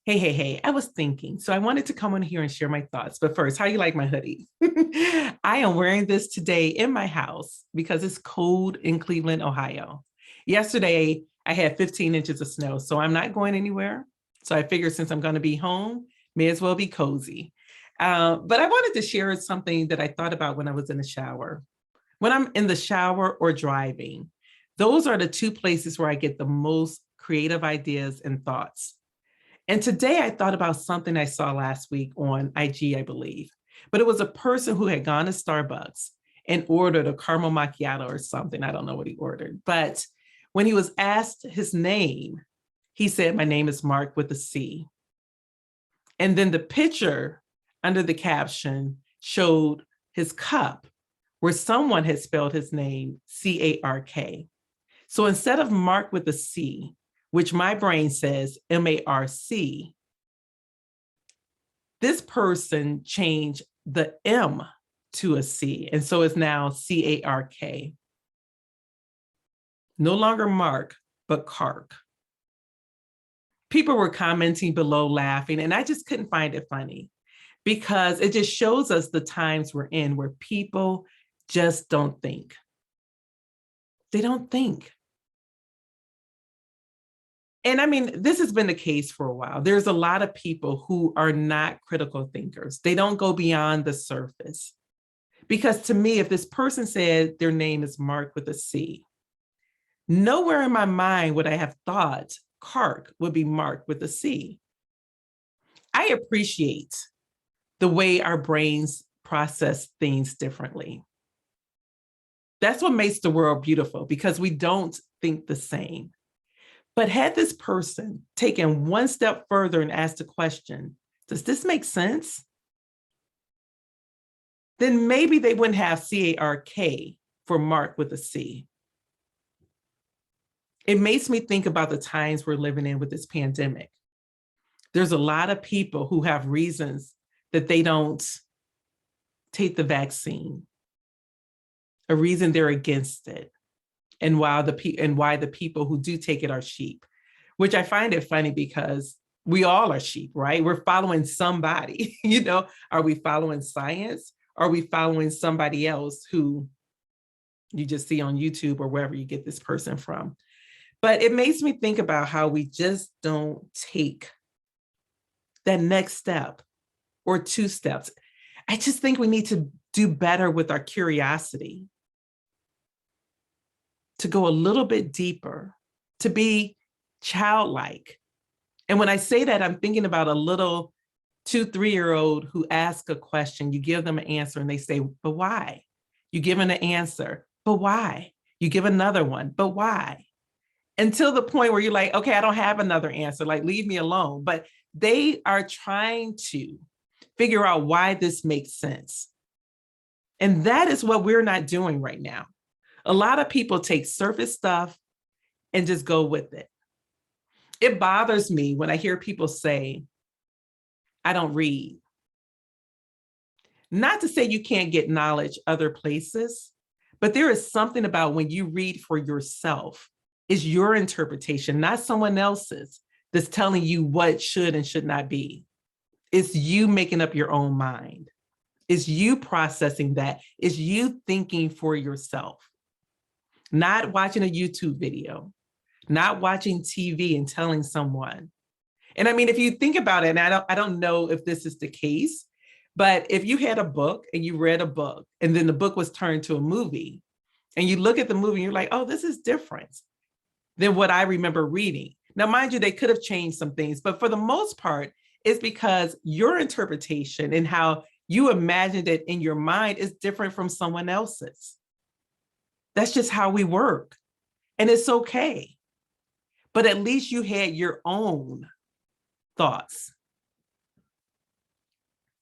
Hey, I was thinking, so I wanted to come on here and share my thoughts. But first, how you like my hoodie? I am wearing this today in my house because it's cold in Cleveland, Ohio. Yesterday, I had 15 inches of snow, so I'm not going anywhere. So I figured since I'm going to be home, may as well be cozy. But I wanted to share something that I thought about when I was in the shower. When I'm in the shower or driving, those are the two places where I get the most creative ideas and thoughts. And today I thought about something I saw last week on IG, I believe, but it was a person who had gone to Starbucks and ordered a caramel macchiato or something. I don't know what he ordered, but when he was asked his name, he said, "My name is Mark with a C." And then the picture under the caption showed his cup where someone had spelled his name C-A-R-K. So instead of Mark with a C, which my brain says M-A-R-C, this person changed the M to a C. And so it's now C-A-R-K. No longer Mark, but Kark. People were commenting below laughing, and I just couldn't find it funny because it just shows us the times we're in where people just don't think. They don't think. And I mean, this has been the case for a while. There's a lot of people who are not critical thinkers. They don't go beyond the surface. Because to me, if this person said their name is Mark with a C, nowhere in my mind would I have thought Kark would be Mark with a C. I appreciate the way our brains process things differently. That's what makes the world beautiful, because we don't think the same. But had this person taken one step further and asked a question, does this make sense? Then maybe they wouldn't have C-A-R-K for Mark with a C. It makes me think about the times we're living in with this pandemic. There's a lot of people who have reasons that they don't take the vaccine, a reason they're against it, and why the people who do take it are sheep, which I find it funny because we all are sheep, right? We're following somebody, are we following science? Are we following somebody else who you just see on YouTube or wherever you get this person from? But it makes me think about how we just don't take that next step or two steps. I just think we need to do better with our curiosity, to go a little bit deeper, to be childlike. And when I say that, I'm thinking about a little 2-3-year-old who asks a question, you give them an answer and they say, "But why?" You give them an answer, "But why?" You give another one, "But why?" Until the point where you're like, okay, I don't have another answer, like leave me alone. But they are trying to figure out why this makes sense. And that is what we're not doing right now. A lot of people take surface stuff and just go with it. It bothers me when I hear people say, "I don't read." Not to say you can't get knowledge other places, but there is something about when you read for yourself, is your interpretation, not someone else's, that's telling you what should and should not be. It's you making up your own mind. It's you processing that. It's you thinking for yourself. Not watching a YouTube video, not watching TV and telling someone. And I mean, if you think about it, and I don't know if this is the case, but if you had a book and you read a book and then the book was turned to a movie and you look at the movie and you're like, oh, this is different than what I remember reading. Now, mind you, they could have changed some things, but for the most part, it's because your interpretation and how you imagined it in your mind is different from someone else's. That's just how we work. And it's okay. But at least you had your own thoughts.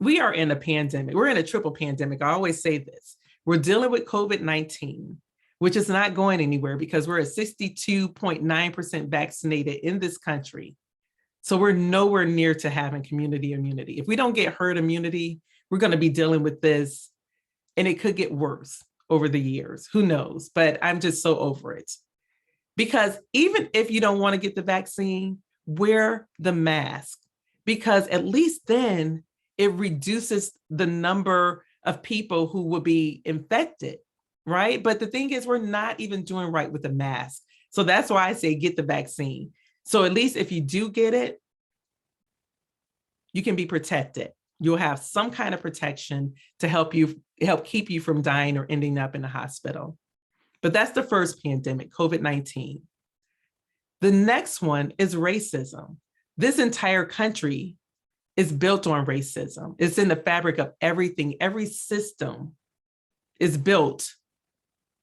We are in a pandemic. We're in a triple pandemic. I always say this. We're dealing with COVID-19, which is not going anywhere because we're at 62.9% vaccinated in this country. So we're nowhere near to having community immunity. If we don't get herd immunity, we're going to be dealing with this, and it could get worse over the years. Who knows? But I'm just so over it. Because even if you don't want to get the vaccine, wear the mask. because at least then it reduces the number of people who will be infected, right? But the thing is, we're not even doing right with the mask. So that's why I say get the vaccine. So at least if you do get it, you can be protected. You'll have some kind of protection to help keep you from dying or ending up in the hospital. But that's the first pandemic, COVID-19. The next one is racism. This entire country is built on racism. It's in the fabric of everything. Every system is built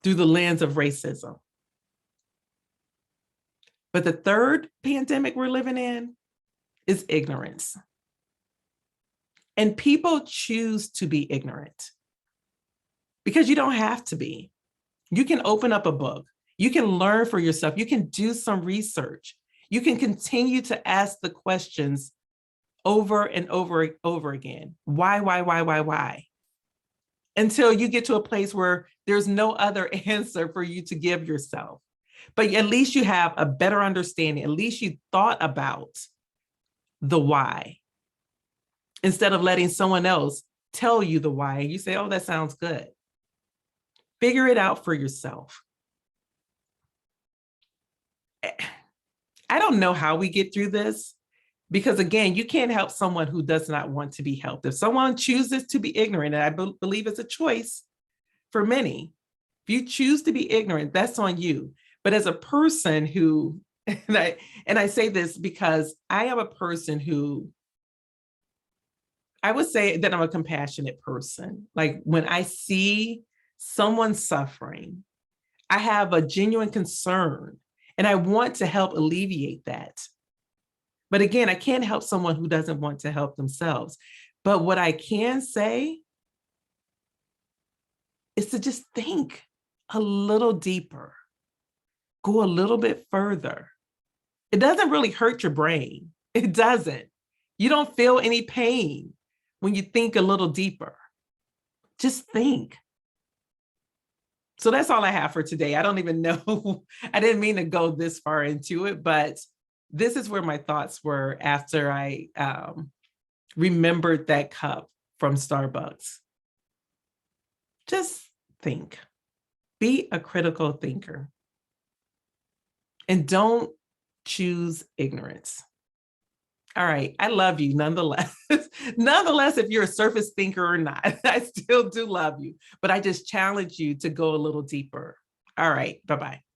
through the lens of racism. But the third pandemic we're living in is ignorance. And people choose to be ignorant because you don't have to be. You can open up a book. You can learn for yourself. You can do some research. You can continue to ask the questions over and over again. Why? Until you get to a place where there's no other answer for you to give yourself. But at least you have a better understanding. At least you thought about the why, instead of letting someone else tell you the why. You say, oh, that sounds good. Figure it out for yourself. I don't know how we get through this, because again, you can't help someone who does not want to be helped. If someone chooses to be ignorant, and I believe it's a choice for many, if you choose to be ignorant, that's on you. But as a person who, and I say this because I am a person who, I would say that I'm a compassionate person. Like when I see someone suffering, I have a genuine concern and I want to help alleviate that. But again, I can't help someone who doesn't want to help themselves. But what I can say is to just think a little deeper, go a little bit further. It doesn't really hurt your brain. It doesn't. You don't feel any pain when you think a little deeper. Just think. So that's all I have for today. I don't even know. I didn't mean to go this far into it, but this is where my thoughts were after I remembered that cup from Starbucks. Just think. Be a critical thinker. And don't choose ignorance. All right, I love you nonetheless. Nonetheless, if you're a surface thinker or not, I still do love you, but I just challenge you to go a little deeper. All right, bye-bye.